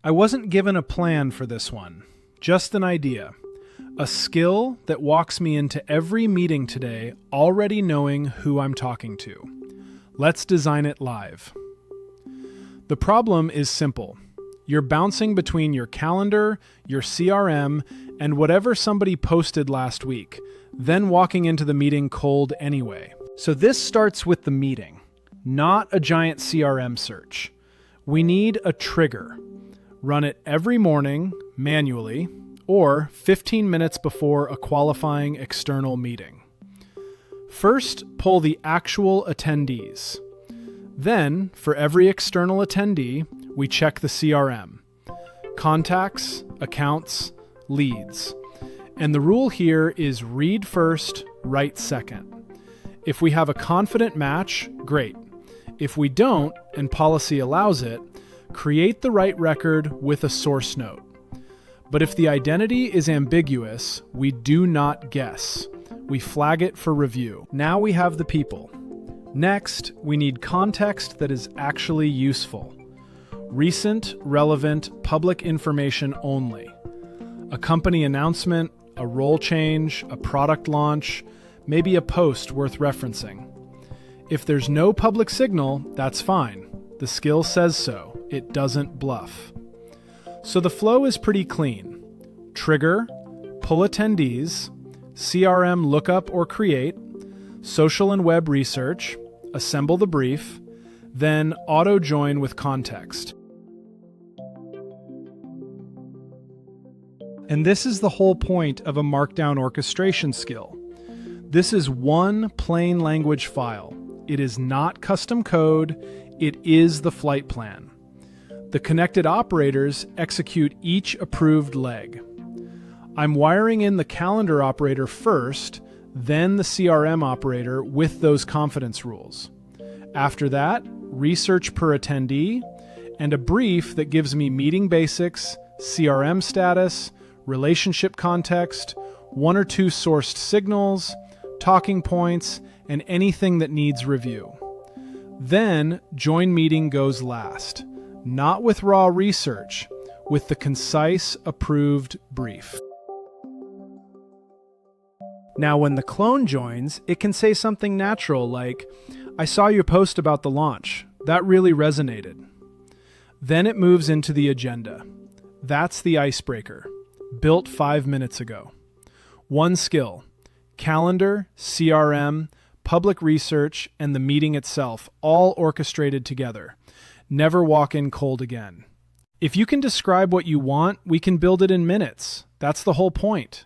I wasn't given a plan for this one, just an idea. A skill that walks me into every meeting today already knowing who I'm talking to. Let's design it live. The problem is simple. You're bouncing between your calendar, your CRM, and whatever somebody posted last week, then walking into the meeting cold anyway. So this starts with the meeting, not a giant CRM search. We need a trigger. Run it every morning, manually, or 15 minutes before a qualifying external meeting. First, pull the actual attendees. Then, for every external attendee, we check the CRM. Contacts, accounts, leads. And the rule here is read first, write second. If we have a confident match, great. If we don't, and policy allows it, create the right record with a source note. But if the identity is ambiguous, we do not guess. We flag it for review. Now we have the people. Next, we need context that is actually useful. Recent, relevant, public information only. A company announcement, a role change, a product launch, maybe a post worth referencing. If there's no public signal, that's fine. The skill says so. It doesn't bluff. So the flow is pretty clean. Trigger, pull attendees, CRM lookup or create, social and web research, assemble the brief, then auto-join with context. And this is the whole point of a Markdown orchestration skill. This is one plain language file. It is not custom code, it is the flight plan. The connected operators execute each approved leg. I'm wiring in the calendar operator first, then the CRM operator with those confidence rules. After that, research per attendee, and a brief that gives me meeting basics, CRM status, relationship context, one or two sourced signals, talking points, and anything that needs review. Then, join meeting goes last. Not with raw research, with the concise, approved brief. Now, when the clone joins, it can say something natural like, "I saw your post about the launch. That really resonated." Then it moves into the agenda. That's the icebreaker, built 5 minutes ago. One skill, calendar, CRM, public research, and the meeting itself, all orchestrated together. Never walk in cold again. If you can describe what you want, we can build it in minutes. That's the whole point.